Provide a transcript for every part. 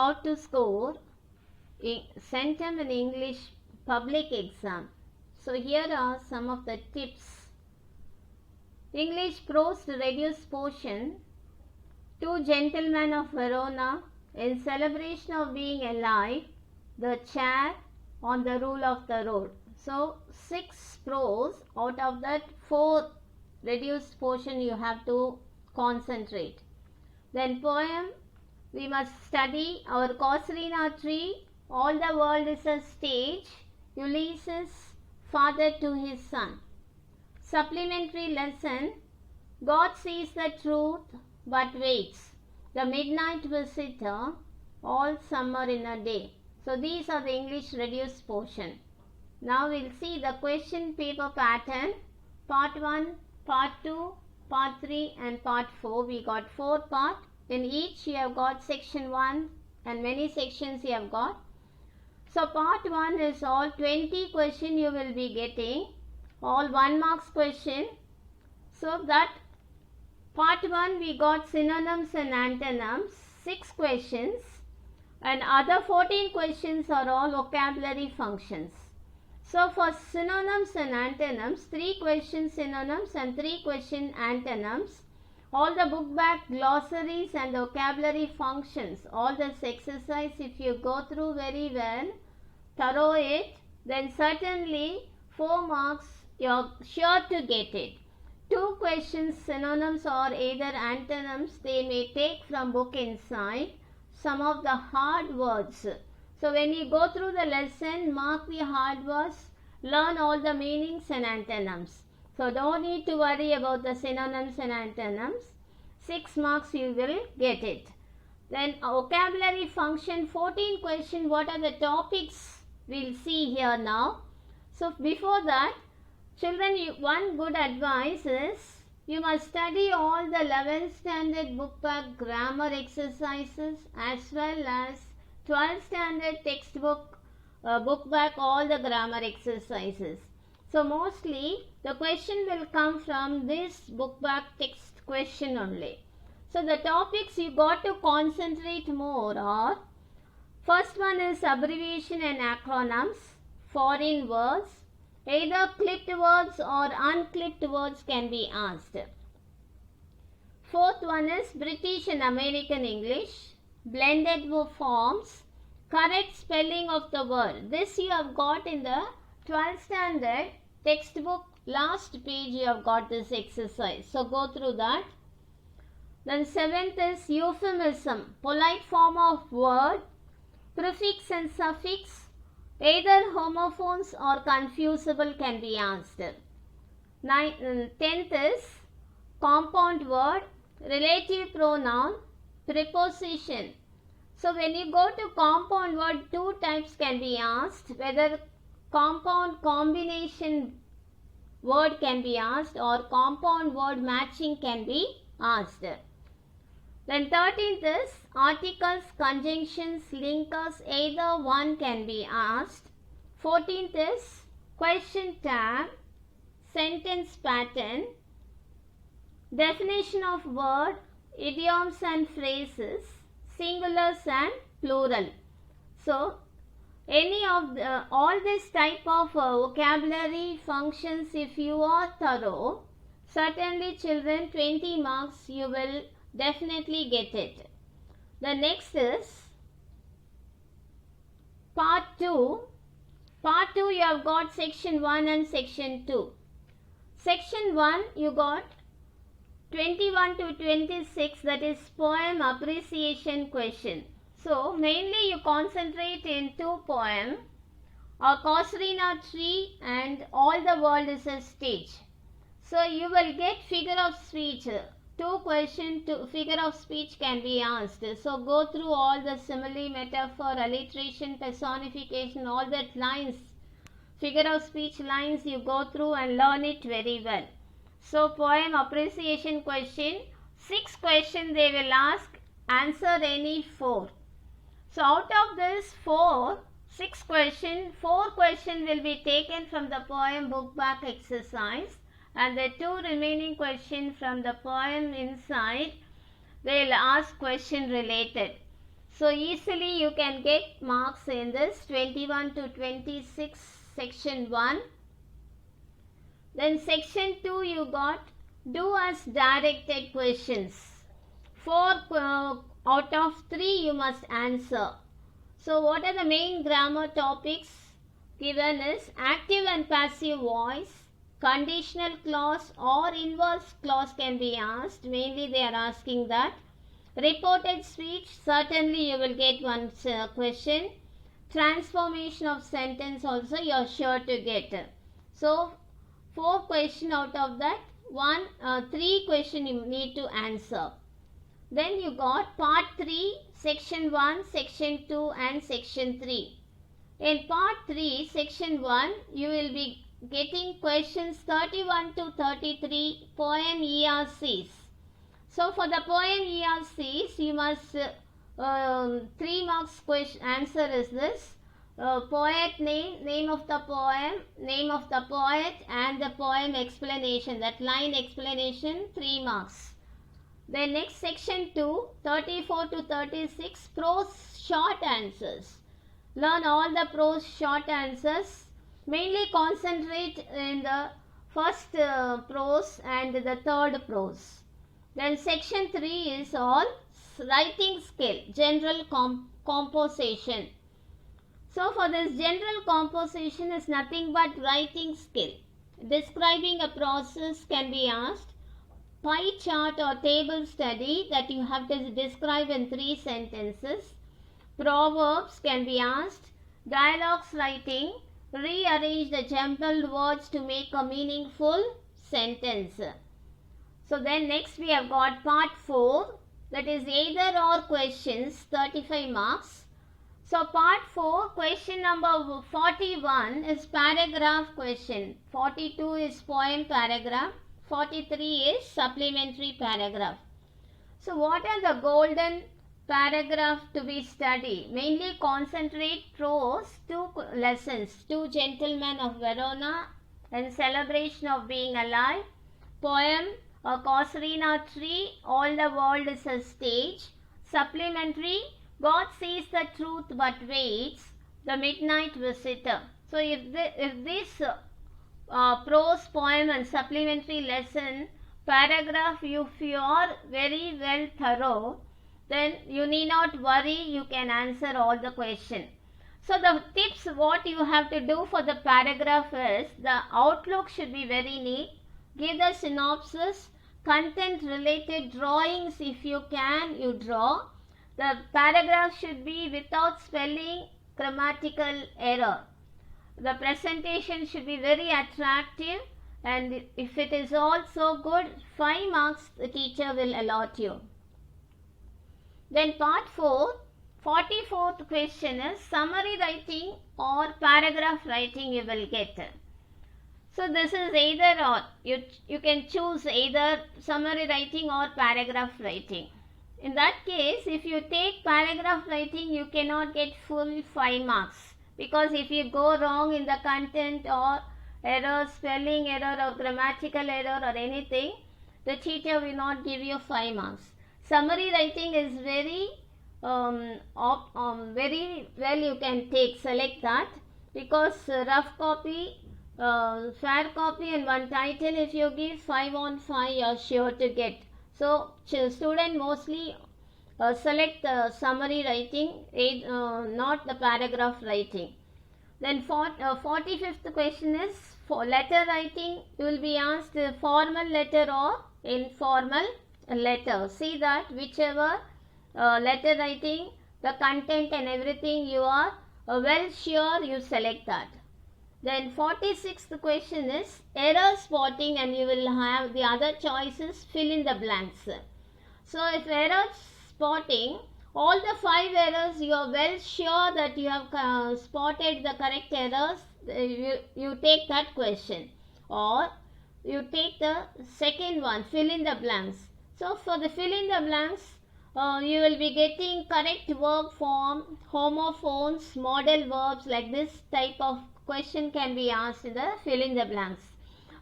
how to score centum in English public exam. So here are some of the tips. English prose reduced portion. Two Gentlemen of Verona, in celebration of being alive, the chair, on the rule of the road. So 6 prose, out of that 4 reduced portion you have to concentrate. Then poem, we must study our Casuarina tree, all the world is a stage, Ulysses, father to his son. Supplementary lesson, God sees the truth but waits, the midnight visitor, all summer in a day. So these are the English reduced portion. Now we'll see the question paper pattern, part 1, part 2, part 3 and part 4. We got 4 parts. In each you have got section 1 and many sections you have got. So part 1 is all 20 question you will be getting, all 1 marks question. So that part 1 we got synonyms and antonyms, 6 questions, and other 14 questions are all vocabulary functions. So for synonyms and antonyms, 3 questions synonyms and 3 questions antonyms. All the book back glossaries and vocabulary functions, all this exercise if you go through very well, thorough it, then certainly 4 marks you are sure to get it. 2 questions synonyms or either antonyms, they may take from book inside some of the hard words. So when you go through the lesson, mark the hard words, learn all the meanings and antonyms. So don't need to worry about the synonyms and antonyms. 6 marks you will get it. Then vocabulary function, 14 question, what are the topics we'll see here now. So before that, children, one good advice is you must study all the 11th standard book back grammar exercises as well as 12th standard textbook book back all the grammar exercises. So mostly the question will come from this book back text question only. So the topics you got to concentrate more are, first one is abbreviation and acronyms, foreign words, either clipped words or unclipped words can be asked. Fourth one is British and American English, blended forms, correct spelling of the word. This you have got in the 12th standard textbook, last page you have got this exercise. So go through that. Then 7th is euphemism, polite form of word, prefix and suffix, either homophones or confusable can be asked. 10th is compound word, relative pronoun, preposition. So when you go to compound word, 2 types can be asked, whether compound combination word can be asked or compound word matching can be asked. Then 13th is articles, conjunctions, linkers, either one can be asked. 14th is question tag, sentence pattern, definition of word, idioms and phrases, singulars and plural. So any of all this type of vocabulary functions, if you are thorough, certainly children 20 marks you will definitely get it. The next is part 2. Part 2 you have got section 1 and section 2. Section 1 you got 21 to 26, that is poem appreciation question. So mainly you concentrate in 2 poems, A Casuarina Tree and All the World is a Stage. So you will get figure of speech. 2 questions, figure of speech can be asked. So go through all the simile, metaphor, alliteration, personification, all that lines, figure of speech lines you go through and learn it very well. So poem appreciation question, 6 questions they will ask, answer any 4. So out of this 6 questions, 4 questions will be taken from the poem book back exercise, and the 2 remaining questions from the poem inside, they will ask question related. So easily you can get marks in this 21 to 26 section 1. Then section 2 you got do as directed questions. 4 out of 3 you must answer. So what are the main grammar topics given is active and passive voice, conditional clause or inverse clause can be asked. Mainly they are asking that. Reported speech, certainly you will get one question. Transformation of sentence also you are sure to get. So 4 question out of that, 3 question you need to answer. Then you got part 3, section 1, section 2 and section 3. In part 3, section 1, you will be getting questions 31 to 33 poem ERCs. So for the poem ERCs, you must 3 marks question answer is this. Poet name, name of the poem, name of the poet and the poem explanation, that line explanation, 3 marks. Then next section 2, 34 to 36 prose short answers. Learn all the prose short answers. Mainly concentrate in the first prose and the third prose. Then section 3 is all writing skill, general composition. So for this general composition is nothing but writing skill. Describing a process can be asked. Pie chart or table study that you have to describe in 3 sentences. Proverbs can be asked. Dialogues writing. Rearrange the jumbled words to make a meaningful sentence. So then next we have got part 4, that is either or questions, 35 marks. So part 4, question number 41 is paragraph question. 42 is poem paragraph. 43 is supplementary paragraph. So what are the golden paragraph to be studied? Mainly concentrate prose, 2 lessons, 2 Gentlemen of Verona and Celebration of Being Alive. Poem, a Casuarina Tree, All the World is a Stage. Supplementary, God sees the truth but waits, The Midnight Visitor. So if this prose, poem and supplementary lesson paragraph if you are very well thorough, then you need not worry, you can answer all the question. So the tips what you have to do for the paragraph is the outlook should be very neat. Give the synopsis, content related drawings if you can, you draw. The paragraph should be without spelling, grammatical error. The presentation should be very attractive, and if it is also good, 5 marks the teacher will allot you. Then part 4, 44th question is summary writing or paragraph writing you will get. So this is either or. You can choose either summary writing or paragraph writing. In that case, if you take paragraph writing, you cannot get full 5 marks. Because if you go wrong in the content or error, spelling error or grammatical error or anything, the teacher will not give you 5 marks. Summary writing is very very well you can take, select that, because rough copy, fair copy and one title if you give 5 on 5 you are sure to get. So student mostly select the summary writing, not the paragraph writing. Then 45th question is for letter writing. You will be asked formal letter or informal letter. See that whichever letter writing, the content and everything you are well sure, you select that. Then 46th question is error spotting, and you will have the other choices, fill in the blanks. So if error spotting, all the 5 errors you are well sure that you have spotted the correct errors, you take that question, or you take the second one, fill in the blanks. So for the fill in the blanks, you will be getting correct verb form, homophones, model verbs, like this type of question can be asked in the fill in the blanks.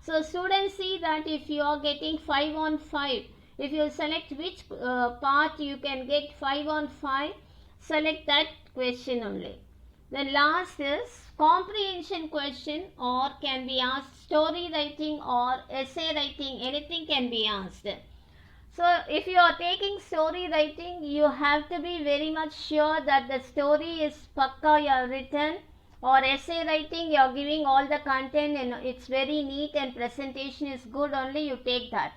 So students see that if you are getting 5 on 5, if you select which part you can get 5 on 5, select that question only. Then last is comprehension question, or can be asked story writing or essay writing, anything can be asked. So if you are taking story writing, you have to be very much sure that the story is pakka you have written, or essay writing you are giving all the content and it's very neat and presentation is good, only you take that.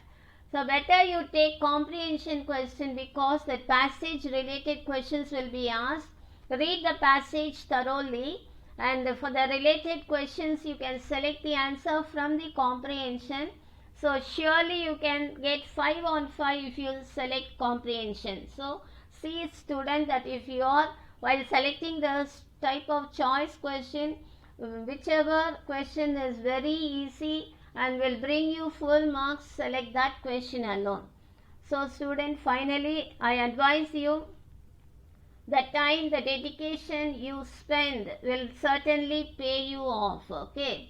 So better you take comprehension question, because the passage related questions will be asked. Read the passage thoroughly, and for the related questions you can select the answer from the comprehension. So surely you can get 5 on 5 if you select comprehension. So see, student, that if you are, while selecting the type of choice question, whichever question is very easy and will bring you full marks, select that question alone. So student, finally I advise you, the time, the dedication you spend will certainly pay you off. Okay,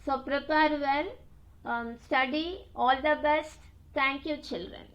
so prepare well, study, all the best. Thank you, children.